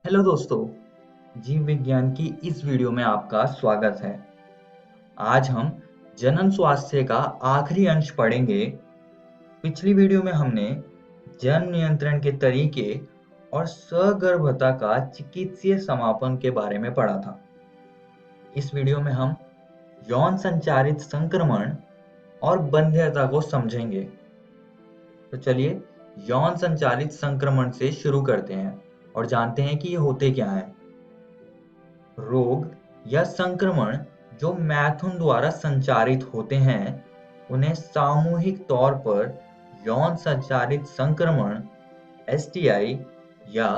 Hello दोस्तों, जीव विज्ञान की इस वीडियो में आपका स्वागत है। आज हम जनन स्वास्थ्य का आखिरी अंश पढ़ेंगे। पिछली वीडियो में हमने जन्म नियंत्रण के तरीके और सगर्भता का चिकित्सीय समापन के बारे में पढ़ा था। इस वीडियो में हम यौन संचारित संक्रमण और बंध्यता को समझेंगे। तो चलिए यौन संचारित संक्रमण से शुरू करते हैं और जानते हैं कि ये होते क्या हैं। रोग या संक्रमण जो मैथुन द्वारा संचारित होते हैं, उन्हें सामूहिक तौर पर यौन संचारित संक्रमण एसटीआई या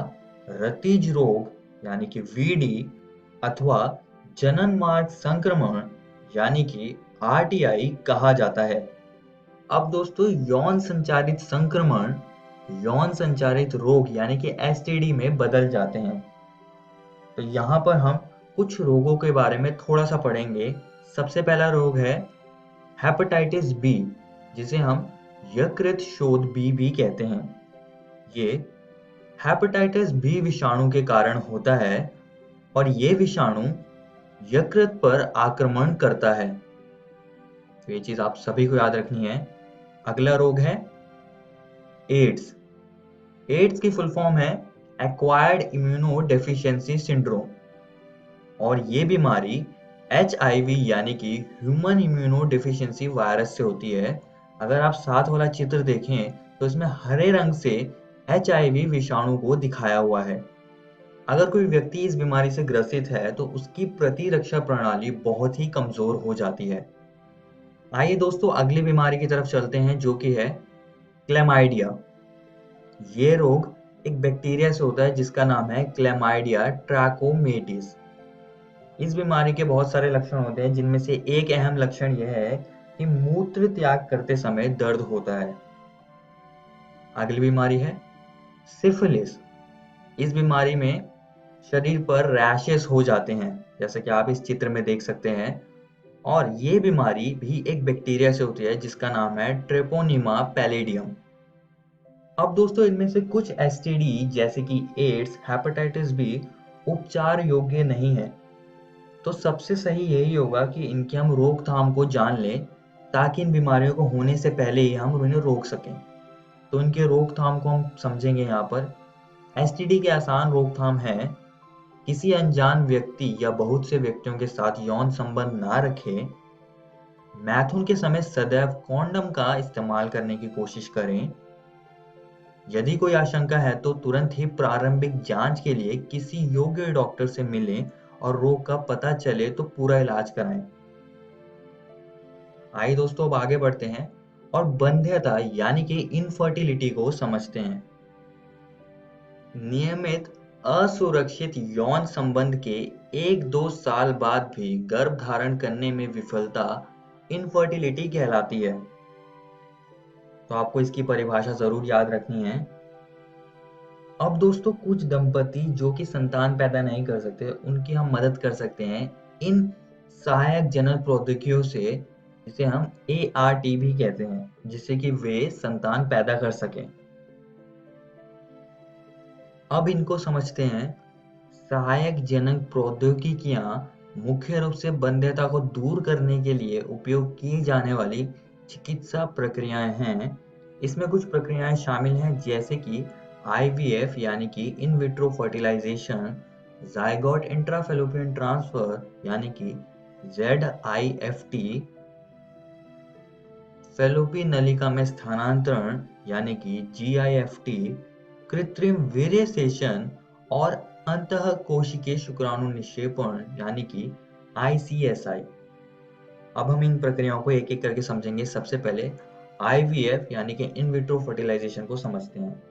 रतिज रोग यानी कि वीडी अथवा जनन मार्ग संक्रमण यानी कि आरटीआई कहा जाता है। अब दोस्तों यौन संचारित संक्रमण यौन संचारित रोग यानी कि एसटीडी में बदल जाते हैं। तो यहाँ पर हम कुछ रोगों के बारे में थोड़ा सा पढ़ेंगे। सबसे पहला रोग है हेपेटाइटिस बी, जिसे हम यकृत शोथ बी भी कहते हैं। ये हेपेटाइटिस बी विषाणु के कारण होता है और ये विषाणु यकृत पर आक्रमण करता है। तो ये चीज आप सभी को याद रखनी है। अगला रोग है एड्स। एड्स की फुल फॉर्म है एक्वायर्ड इम्यूनो डेफिशिएंसी सिंड्रोम और ये बीमारी HIV यानी कि ह्यूमन इम्यूनो डेफिशिएंसी वायरस से होती है। अगर आप साथ वाला चित्र देखें तो इसमें हरे रंग से HIV विषाणु को दिखाया हुआ है। अगर कोई व्यक्ति इस बीमारी से ग्रसित है तो उसकी प्रतिरक्षा प्रणाली बहुत ही कमजोर हो जाती है। आइए दोस्तों अगली बीमारी की तरफ चलते हैं जो कि है क्लेमाइडिया। ये रोग एक बैक्टीरिया से होता है जिसका नाम है क्लेमाइडिया ट्रैकोमेटिस। इस बीमारी के बहुत सारे लक्षण होते हैं, जिनमें से एक अहम लक्षण यह है कि मूत्र त्याग करते समय दर्द होता है। अगली बीमारी है सिफिलिस। इस बीमारी में शरीर पर रैशेस हो जाते हैं, जैसे कि आप इस चित्र में देख सकते हैं। और ये बीमारी भी एक बैक्टीरिया से होती है जिसका नाम है ट्रेपोनिमा पैलिडियम। अब दोस्तों इनमें से कुछ एसटीडी जैसे कि एड्स, हेपेटाइटिस बी उपचार योग्य नहीं है। तो सबसे सही यही होगा कि इनकी हम रोकथाम को जान लें ताकि इन बीमारियों को होने से पहले ही हम इन्हें रोक सकें। तो इनके रोकथाम को हम समझेंगे यहाँ पर। एसटीडी के आसान रोकथाम है किसी अनजान व्यक्ति या बहुत से व्यक्तियों के साथ यौन संबंध ना रखें, मैथुन के समय सदैव कॉन्डम का इस्तेमाल करने की कोशिश करें, यदि कोई आशंका है तो तुरंत ही प्रारंभिक जांच के लिए किसी योग्य डॉक्टर से मिलें और रोग का पता चले तो पूरा इलाज कराएं। आइए दोस्तों अब आगे बढ़ते हैं और बंध्यता यानी कि इनफर्टिलिटी को समझते हैं। नियमित असुरक्षित यौन संबंध के 1-2 साल बाद भी गर्भ धारण करने में विफलता इनफर्टिलिटी कहलाती है। तो आपको इसकी परिभाषा जरूर याद रखनी है। अब दोस्तों कुछ दंपति जो कि संतान पैदा नहीं कर सकते, उनकी हम मदद कर सकते हैं इन सहायक जनन प्रौद्योगिकियों से, जिसे हम ART भी कहते हैं, जिससे कि वे संतान पैदा कर सकें। अब इनको समझते हैं। सहायक जनन प्रौद्योगिकियां मुख्य रूप से बंध्यता को दूर करने के लिए उपयोग की जाने वाली चिकित्सा प्रक्रियाएं हैं। इसमें कुछ प्रक्रियाएं शामिल हैं जैसे कि IVF यानी कि in vitro fertilisation, zygote intrafallopian transfer यानी कि ZIFT, फैलोपी नलिका में स्थानांतरण यानी कि GIFT, कृत्रिम वीर्य सेचन और अंतःकोशिकीय शुक्राणु निक्षेपण यानी कि ICSI। अब हम इन प्रक्रियाओं को एक एक करके समझेंगे। सबसे पहले IVF यानी कि इन विट्रो फर्टिलाइजेशन को समझते हैं।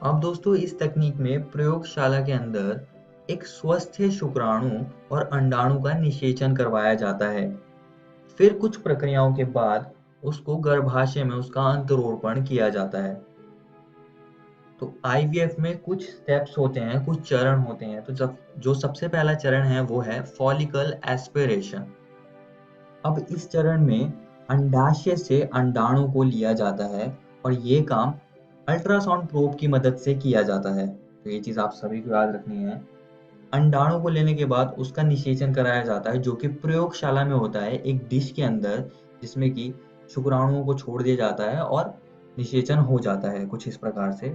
अब दोस्तों इस तकनीक में प्रयोगशाला के अंदर एक स्वस्थ शुक्राणु और अंडाणु का निषेचन करवाया जाता है। फिर कुछ प्रक्रियाओं के बाद उसको गर्भाशय में उसका अंकुरोपण किया जाता है। तो IVF में कुछ स्टेप्स होते हैं, कुछ चरण होते हैं। तो जो सबसे पहला चरण है वो है फॉलिकल एस्पिरेशन। अब इस चरण में अंडाशय से अंडाणु को लिया जाता है और ये काम अल्ट्रासाउंड प्रोब की मदद से किया जाता है। तो ये चीज़ आप सभी को याद रखनी है। अंडाणु को लेने के बाद उसका निषेचन कराया जाता है, जो कि प्रयोगशाला में होता है एक डिश के अंदर, जिसमें कि शुक्राणुओं को छोड़ दिया जाता है और निषेचन हो जाता है कुछ इस प्रकार से।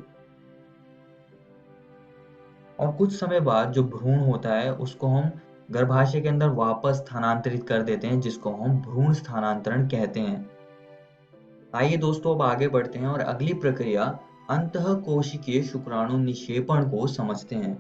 और कुछ समय बाद जो भ्रूण होता है उसको हम गर्भाशय के अंदर वापस स्थानांतरित कर देते हैं, जिसको हम भ्रूण स्थानांतरण कहते हैं। आइए दोस्तों अब आगे बढ़ते हैं और अगली प्रक्रिया अंतःकोशिकीय शुक्राणु निक्षेपण को समझते हैं।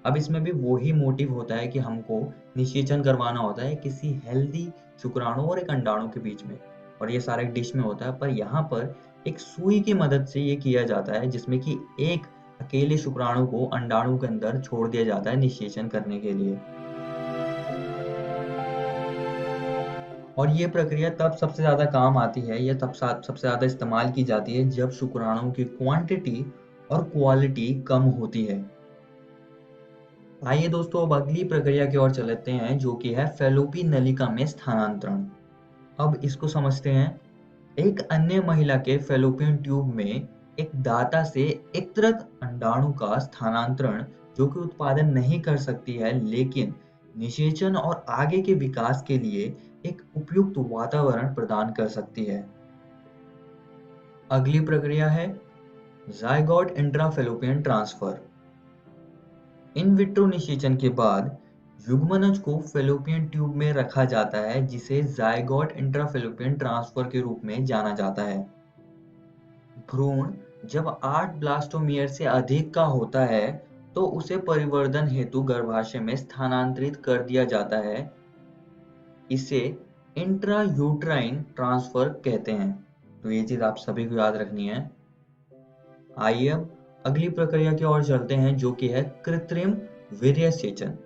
अब इसमें भी वही मोटिव होता है कि हमको निषेचन करवाना होता है किसी हेल्दी शुक्राणु और एक अंडाणु के बीच में, और ये सारा एक डिश में होता है। पर यहाँ पर एक सुई की मदद से ये किया जाता है, जिसमें कि एक अकेले शुक्राणु को अंडाणु के अंदर छोड़ दिया जाता है निषेचन करने के लिए। और ये प्रक्रिया तब सबसे ज़्यादा काम आती है, या तब सबसे ज़्यादा इस्तेमाल की जाती है जब शुक्राणुओं की क्वांटिटी और क्वालिटी कम होती है। आइए दोस्तों अब अगली प्रक्रिया की ओर चलते हैं, जो कि है फैलोपी नलिका में स्थानांतरण। अब इसको समझते हैं। एक अन्य महिला के फैलोपियन ट्यूब में एक दाता से एकत्रित अंडाणु का स्थानांतरण, जो कि उत्पादन नहीं कर सकती है लेकिन निषेचन और आगे के विकास के लिए एक उपयुक्त वातावरण प्रदान कर सकती है। अगली प्रक्रिया है zygote intrafallopian transfer. In vitro निषेचन के बाद युग्मनज को फैलोपियन ट्यूब में रखा जाता है, जिसे जाइगोट इंट्राफैलोपियन ट्रांसफर के रूप में जाना जाता है। भ्रूण जब 8 ब्लास्टोमियर से अधिक का होता है तो उसे परिवर्धन हेतु गर्भाशय में स्थानांतरित कर दिया जाता है। इसे इंट्रायूट्राइन ट्रांसफर कहते हैं। तो ये चीज आप सभी को याद रखनी है। आइए अब अगली प्रक्रिया की ओर चलते हैं, जो कि है कृत्रिम वीर्यसेचन।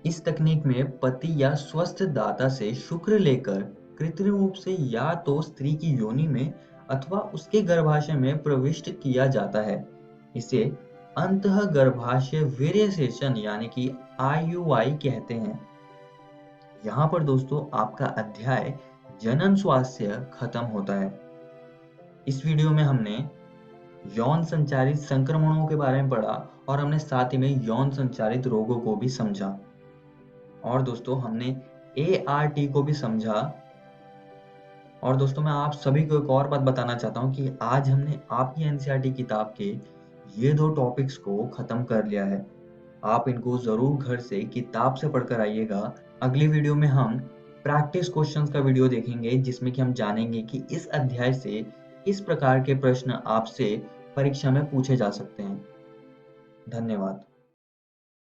इस तकनीक में पति या स्वस्थ दाता से शुक्र लेकर कृत्रिम रूप से या तो स्त्री की योनि में अथवा उसके गर्भाशय में प्रविष्ट किया जाता है। इसे अंतःगर्भाशय वीर्यसेचन यानी कि IUI कहते हैं। यहाँ पर दोस्तों आपका अध्याय जनन स्वास्थ्य खत्म होता है। इस वीडियो में हमने यौन संचारित संक्रमणों के बारे में पढ़ा और हमने साथ ही में यौन संचारित रोगों को भी समझा। और दोस्तों हमने ART को भी समझा। और दोस्तों मैं आप सभी को एक और बात बताना चाहता हूँ कि आज हमने आपकी NCERT किताब के ये 2 टॉपिक्स को खत्म कर लिया है। आप इनको जरूर घर से किताब से पढ़कर आइएगा। अगली वीडियो में हम प्रैक्टिस क्वेश्चंस का वीडियो देखेंगे, जिसमें कि हम जानेंगे कि इस अध्याय से किस प्रकार के प्रश्न आपसे परीक्षा में पूछे जा सकते हैं। धन्यवाद।